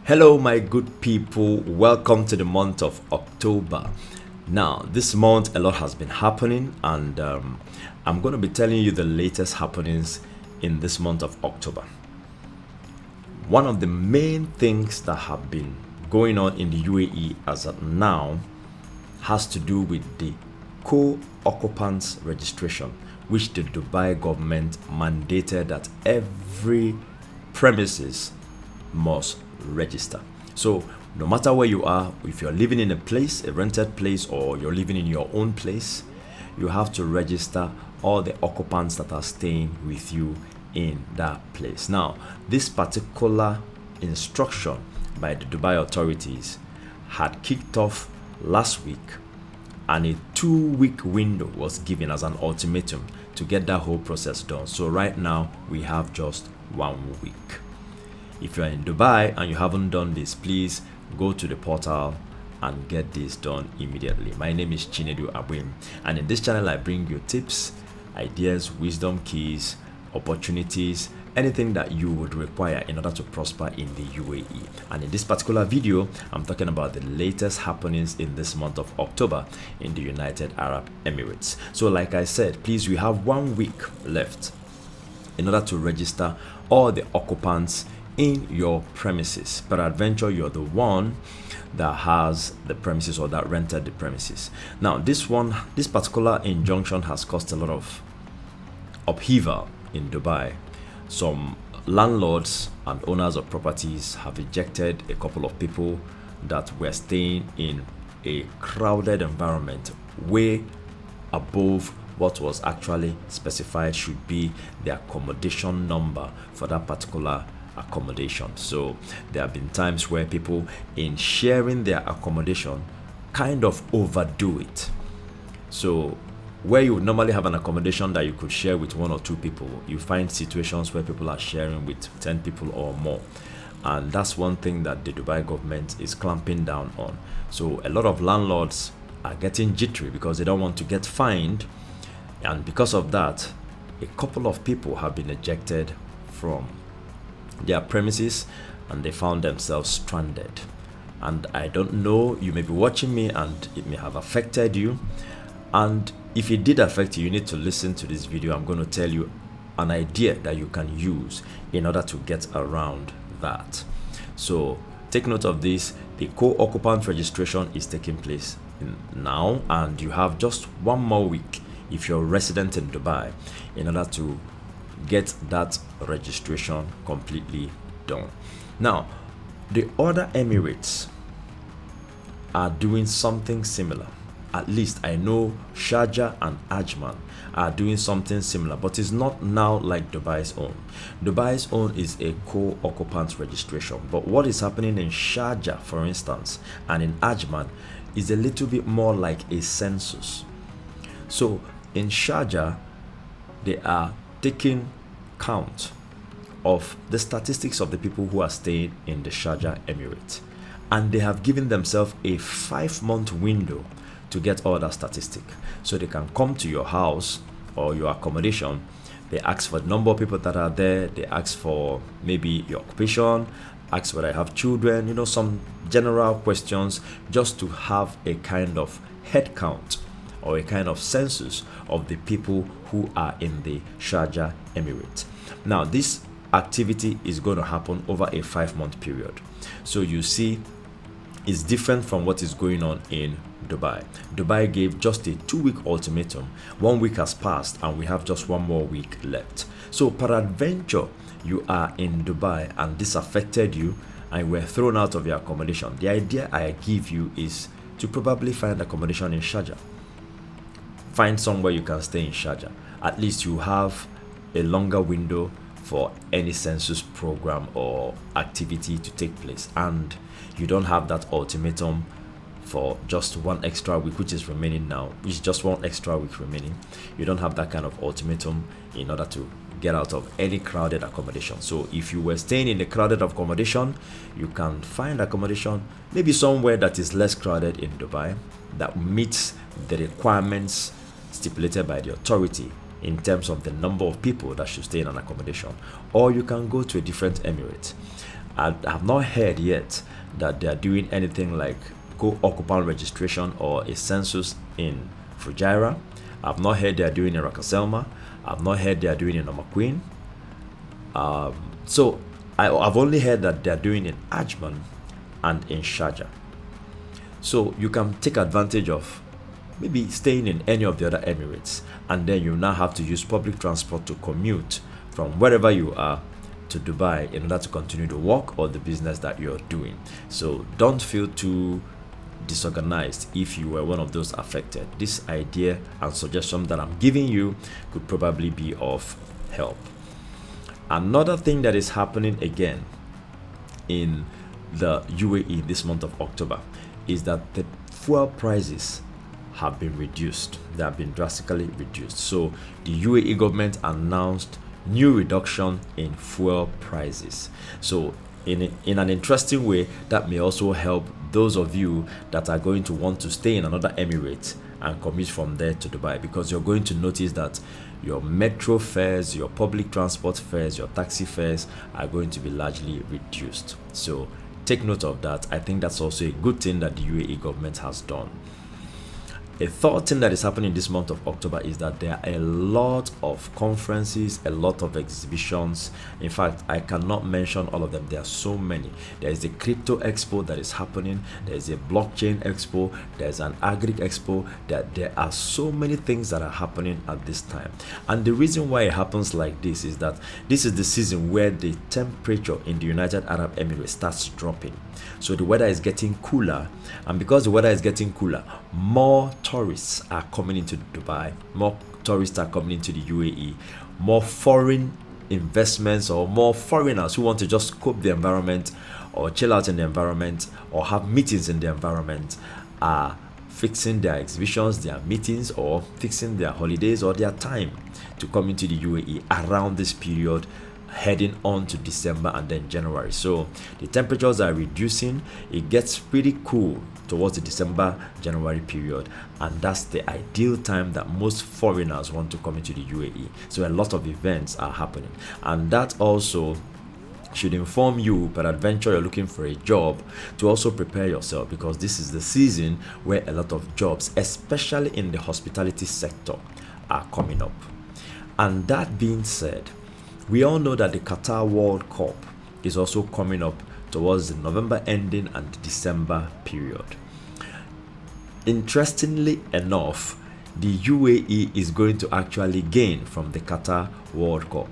Hello, my good people. Welcome to the month of October. Now, this month, a lot has been happening, and I'm going to be telling you the latest happenings in this month of October. One of the main things that have been going on in the UAE as of now has to do with the co-occupants registration, which the Dubai government mandated that every premises must register. So no matter where you are, if you're living in a place, a rented place, or you're living in your own place, you have to register all the occupants that are staying with you in that place. Now, this particular instruction by the Dubai authorities had kicked off last week, and a 2-week window was given as an ultimatum to get that whole process done. So right now we have just 1 week. If you're in Dubai and you haven't done this, please go to the portal and get this done immediately. My name is Chinedu Abwim, and in this channel I bring you tips, ideas, wisdom keys, opportunities, anything that you would require in order to prosper in the UAE. And in this particular video, I'm talking about the latest happenings in this month of October in the United Arab Emirates. So like I said, please, we have 1 week left in order to register all the occupants in your premises. Peradventure, you're the one that has the premises or that rented the premises. Now, this particular injunction has caused a lot of upheaval in Dubai. Some landlords and owners of properties have ejected a couple of people that were staying in a crowded environment way above what was actually specified should be the accommodation number for that particular accommodation. So there have been times where people, in sharing their accommodation, kind of overdo it. So where you would normally have an accommodation that you could share with 1 or 2 people, you find situations where people are sharing with 10 people or more. And that's one thing that the Dubai government is clamping down on. So a lot of landlords are getting jittery because they don't want to get fined, and because of that, a couple of people have been ejected from their premises and they found themselves stranded. And I don't know, you may be watching me and it may have affected you, and if it did affect you, you need to listen to this video. I'm going to tell you an idea that you can use in order to get around that. So take note of this. The co-occupant registration is taking place now, and you have just 1 more week if you're a resident in Dubai in order to get that registration completely done. Now, the other Emirates are doing something similar. At least I know Sharjah and Ajman are doing something similar, but it's not now like Dubai's own. Dubai's own is a co-occupant registration, but what is happening in Sharjah, for instance, and in Ajman is a little bit more like a census. So in Sharjah, they are taking count of the statistics of the people who are staying in the Sharjah Emirate, and they have given themselves a 5-month window to get all that statistic. So they can come to your house or your accommodation. They ask for the number of people that are there, they ask for maybe your occupation, ask whether I have children, some general questions, just to have a kind of head count or a kind of census of the people who are in the Sharjah Emirate. Now, this activity is going to happen over a 5-month period. So you see, it's different from what is going on in Dubai. Dubai gave just a 2-week ultimatum. 1 week has passed and we have just 1 more week left. So peradventure, you are in Dubai and this affected you and were thrown out of your accommodation. The idea I give you is to probably find accommodation in Sharjah. Find somewhere you can stay in Sharjah. At least you have a longer window for any census program or activity to take place, and you don't have that ultimatum for just 1 extra week, which is remaining now. It's just 1 extra week remaining. You don't have that kind of ultimatum in order to get out of any crowded accommodation. So if you were staying in a crowded accommodation, you can find accommodation maybe somewhere that is less crowded in Dubai, that meets the requirements stipulated by the authority in terms of the number of people that should stay in an accommodation. Or you can go to a different emirate. I have not heard yet that they are doing anything like co-occupant registration or a census in Fujairah. I've not heard they are doing in Rakaselma. I've not heard they are doing in Omaquin. So I've only heard that they are doing in Ajman and in Sharjah. So you can take advantage of maybe staying in any of the other Emirates, and then you now have to use public transport to commute from wherever you are to Dubai in order to continue the work or the business that you're doing. So don't feel too disorganized if you were one of those affected. This idea and suggestion that I'm giving you could probably be of help. Another thing that is happening again in the UAE this month of October is that the fuel prices have been reduced. They have been drastically reduced. So the UAE government announced new reduction in fuel prices. So in an interesting way, that may also help those of you that are going to want to stay in another Emirate and commute from there to Dubai, because you're going to notice that your metro fares, your public transport fares, your taxi fares are going to be largely reduced. So take note of that. I think that's also a good thing that the UAE government has done. A third thing that is happening this month of October is that there are a lot of conferences, a lot of exhibitions. In fact, I cannot mention all of them. There are so many. There is a crypto expo that is happening. There is a blockchain expo. There's an agri expo. There are so many things that are happening at this time. And the reason why it happens like this is that this is the season where the temperature in the United Arab Emirates starts dropping. So the weather is getting cooler, and because the weather is getting cooler, more tourists are coming into Dubai, more tourists are coming into the UAE, more foreign investments or more foreigners who want to just cope the environment or chill out in the environment or have meetings in the environment are fixing their exhibitions, their meetings, or fixing their holidays or their time to come into the UAE around this period, heading on to December and then January. So the temperatures are reducing. It gets pretty cool towards the December-January period, and that's the ideal time that most foreigners want to come into the UAE. So a lot of events are happening, and that also should inform you, peradventure you're looking for a job, to also prepare yourself, because this is the season where a lot of jobs, especially in the hospitality sector, are coming up. And that being said, we all know that the Qatar World Cup is also coming up towards the November ending and the December period. Interestingly enough, the UAE is going to actually gain from the Qatar World Cup.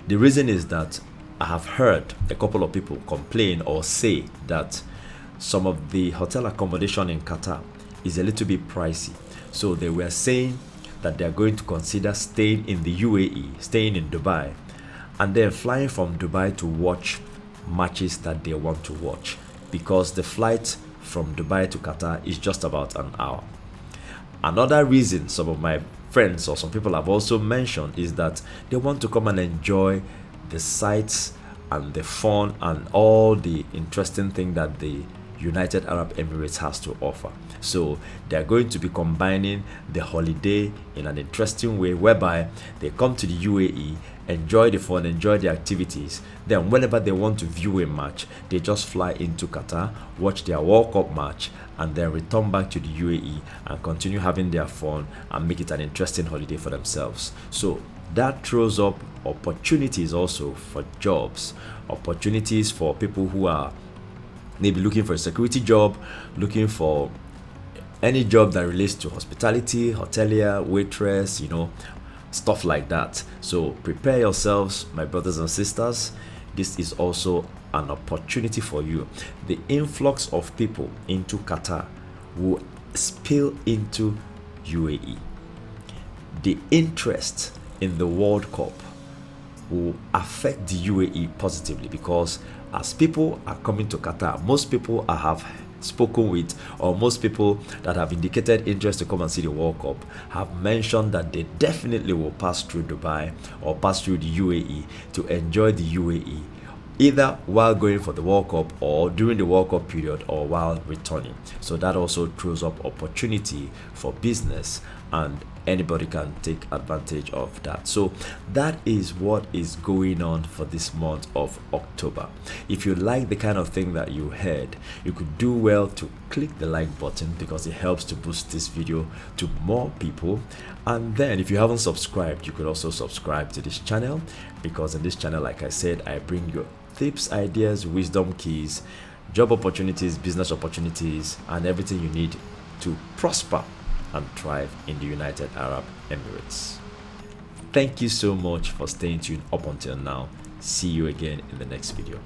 The reason is that I have heard a couple of people complain or say that some of the hotel accommodation in Qatar is a little bit pricey. So they were saying that they are going to consider staying in the UAE, staying in Dubai, and then flying from Dubai to watch matches that they want to watch, because the flight from Dubai to Qatar is just about an hour. Another reason some of my friends or some people have also mentioned is that they want to come and enjoy the sights and the fun and all the interesting thing that the United Arab Emirates has to offer. So they're going to be combining the holiday in an interesting way, whereby they come to the UAE, enjoy the fun, enjoy the activities. Then whenever they want to view a match, they just fly into Qatar, watch their World Cup match, and then return back to the UAE and continue having their fun and make it an interesting holiday for themselves. So that throws up opportunities also for jobs, opportunities for people who are maybe looking for a security job, looking for any job that relates to hospitality, hotelier, waitress, stuff like that. So prepare yourselves, my brothers and sisters. This is also an opportunity for you. The influx of people into Qatar will spill into UAE. The interest in the World Cup will affect the UAE positively, because as people are coming to Qatar, most people I have spoken with, or most people that have indicated interest to come and see the World Cup, have mentioned that they definitely will pass through Dubai or pass through the UAE to enjoy the UAE, either while going for the World Cup or during the World Cup period or while returning. So that also throws up opportunity for business and anybody can take advantage of that. So that is what is going on for this month of October. If you like the kind of thing that you heard, you could do well to click the like button, because it helps to boost this video to more people. And then if you haven't subscribed, you could also subscribe to this channel, because in this channel, like I said, I bring you tips, ideas, wisdom keys, job opportunities, business opportunities, and everything you need to prosper and thrive in the United Arab Emirates. Thank you so much for staying tuned up until now. See you again in the next video.